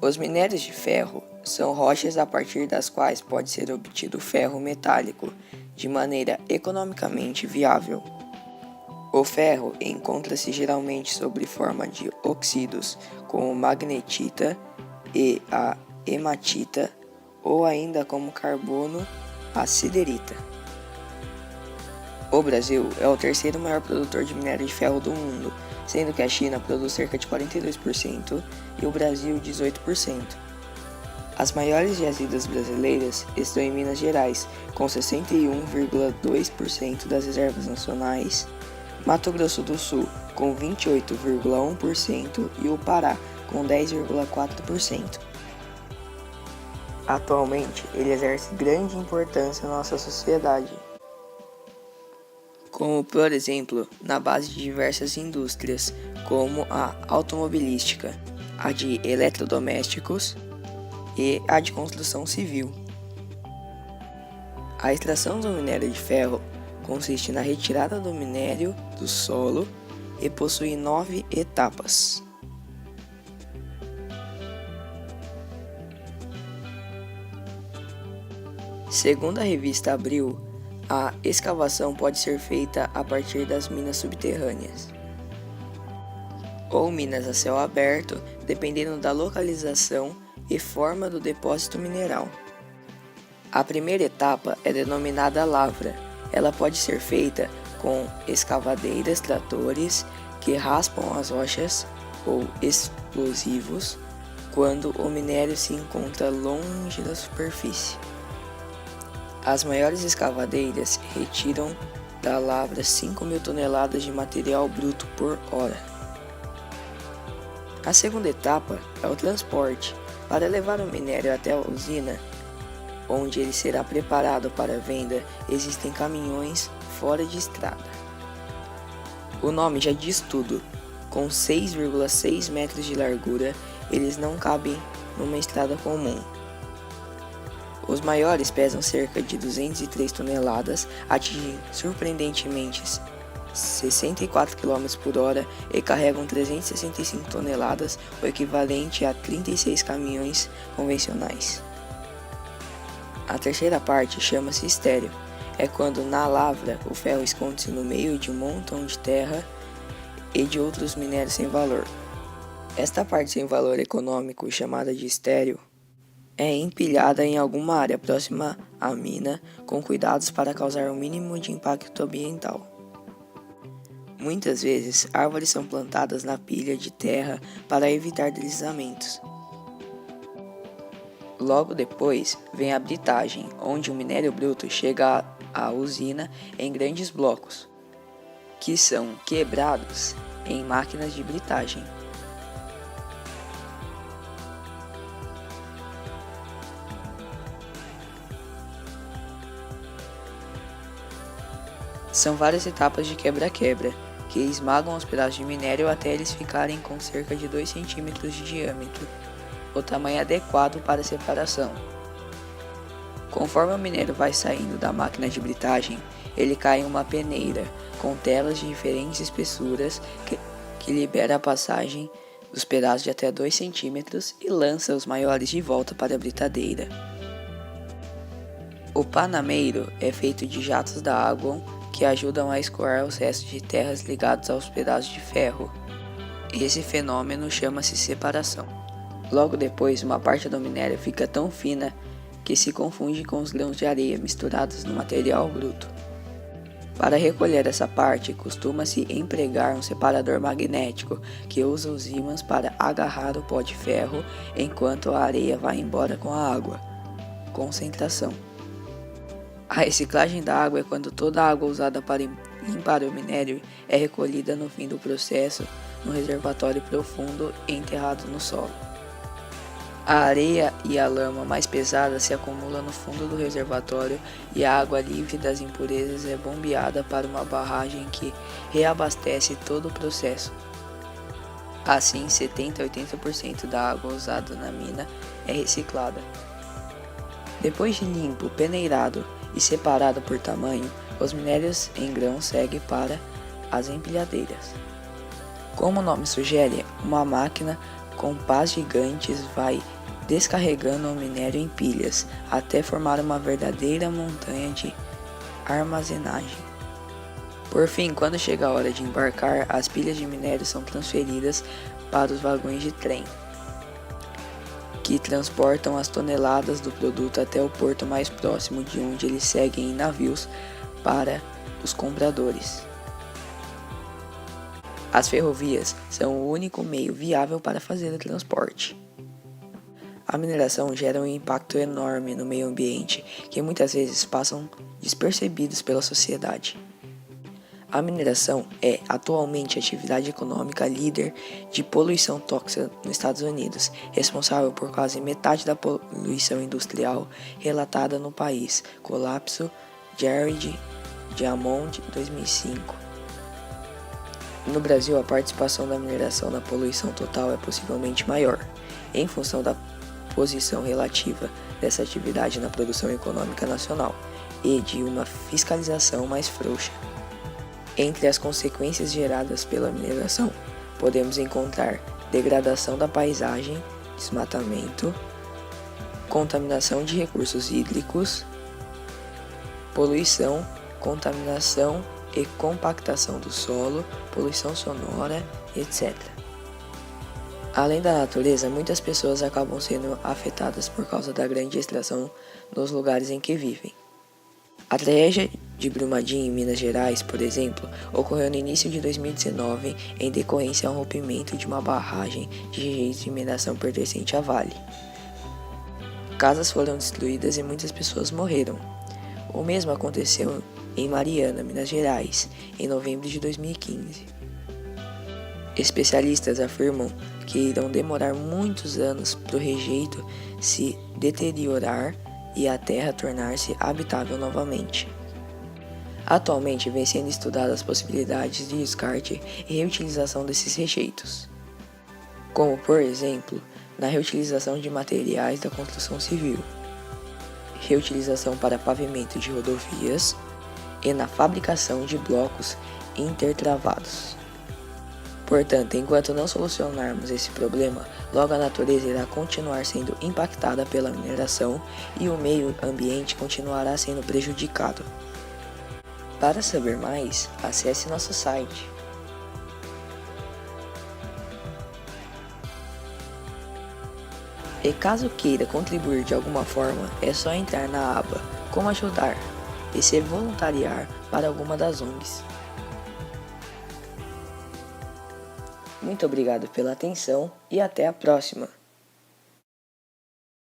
Os minérios de ferro são rochas a partir das quais pode ser obtido ferro metálico de maneira economicamente viável. O ferro encontra-se geralmente sob forma de oxídos, como magnetita e a hematita, ou ainda como carbono, a siderita. O Brasil é o terceiro maior produtor de minério de ferro do mundo, sendo que a China produz cerca de 42% e o Brasil 18%. As maiores jazidas brasileiras estão em Minas Gerais, com 61,2% das reservas nacionais, Mato Grosso do Sul, com 28,1% e o Pará, com 10,4%. Atualmente, ele exerce grande importância na nossa sociedade, como, por exemplo, na base de diversas indústrias, como a automobilística, a de eletrodomésticos e a de construção civil. A extração do minério de ferro consiste na retirada do minério do solo e possui 9 etapas. Segundo a revista Abril, a escavação pode ser feita a partir das minas subterrâneas ou minas a céu aberto, dependendo da localização e forma do depósito mineral. A primeira etapa é denominada lavra. Ela pode ser feita com escavadeiras, tratores que raspam as rochas ou explosivos quando o minério se encontra longe da superfície. As maiores escavadeiras retiram da lavra 5.000 toneladas de material bruto por hora. A segunda etapa é o transporte. Para levar o minério até a usina, onde ele será preparado para venda, existem caminhões fora de estrada. O nome já diz tudo. Com 6,6 metros de largura, eles não cabem numa estrada comum. Os maiores pesam cerca de 203 toneladas, atingem surpreendentemente 64 km por hora e carregam 365 toneladas, o equivalente a 36 caminhões convencionais. A terceira parte chama-se estéreo. É quando na lavra o ferro esconde-se no meio de um montão de terra e de outros minérios sem valor. Esta parte sem valor econômico, chamada de estéreo, é empilhada em alguma área próxima à mina, com cuidados para causar o mínimo de impacto ambiental. Muitas vezes, árvores são plantadas na pilha de terra para evitar deslizamentos. Logo depois, vem a britagem, onde o minério bruto chega à usina em grandes blocos, que são quebrados em máquinas de britagem. São várias etapas de quebra-quebra, que esmagam os pedaços de minério até eles ficarem com cerca de 2 cm de diâmetro, o tamanho adequado para a separação. Conforme o minério vai saindo da máquina de britagem, ele cai em uma peneira, com telas de diferentes espessuras que libera a passagem dos pedaços de até 2 cm e lança os maiores de volta para a britadeira. O panameiro é feito de jatos da água que ajudam a escoar os restos de terras ligados aos pedaços de ferro. Esse fenômeno chama-se separação. Logo depois, uma parte do minério fica tão fina que se confunde com os grãos de areia misturados no material bruto. Para recolher essa parte, costuma-se empregar um separador magnético que usa os ímãs para agarrar o pó de ferro enquanto a areia vai embora com a água. Concentração. A reciclagem da água é quando toda a água usada para limpar o minério é recolhida no fim do processo no reservatório profundo e enterrado no solo. A areia e a lama mais pesada se acumulam no fundo do reservatório e a água livre das impurezas é bombeada para uma barragem que reabastece todo o processo. Assim, 70 a 80% da água usada na mina é reciclada. Depois de limpo, peneirado e separado por tamanho, os minérios em grão seguem para as empilhadeiras. Como o nome sugere, uma máquina com pás gigantes, vai descarregando o minério em pilhas, até formar uma verdadeira montanha de armazenagem. Por fim, quando chega a hora de embarcar, as pilhas de minério são transferidas para os vagões de trem, que transportam as toneladas do produto até o porto mais próximo, de onde eles seguem em navios para os compradores. As ferrovias são o único meio viável para fazer o transporte. A mineração gera um impacto enorme no meio ambiente, que muitas vezes passam despercebidos pela sociedade. A mineração é atualmente a atividade econômica líder de poluição tóxica nos Estados Unidos, responsável por quase metade da poluição industrial relatada no país. Colapso Jared Diamond 2005. No Brasil, a participação da mineração na poluição total é possivelmente maior, em função da posição relativa dessa atividade na produção econômica nacional e de uma fiscalização mais frouxa. Entre as consequências geradas pela mineração, podemos encontrar degradação da paisagem, desmatamento, contaminação de recursos hídricos, poluição, contaminação e compactação do solo, poluição sonora, etc. Além da natureza, muitas pessoas acabam sendo afetadas por causa da grande extração nos lugares em que vivem. A tragédia de Brumadinho, em Minas Gerais, por exemplo, ocorreu no início de 2019 em decorrência ao rompimento de uma barragem de rejeitos de mineração pertencente à Vale. Casas foram destruídas e muitas pessoas morreram. O mesmo aconteceu em Mariana, Minas Gerais, em novembro de 2015. Especialistas afirmam que irão demorar muitos anos para o rejeito se deteriorar e a terra tornar-se habitável novamente. Atualmente vem sendo estudadas as possibilidades de descarte e reutilização desses rejeitos, como por exemplo, na reutilização de materiais da construção civil, reutilização para pavimento de rodovias e na fabricação de blocos intertravados. Portanto, enquanto não solucionarmos esse problema, logo a natureza irá continuar sendo impactada pela mineração e o meio ambiente continuará sendo prejudicado. Para saber mais, acesse nosso site. E caso queira contribuir de alguma forma, é só entrar na aba Como Ajudar e se voluntariar para alguma das ONGs. Muito obrigado pela atenção e até a próxima!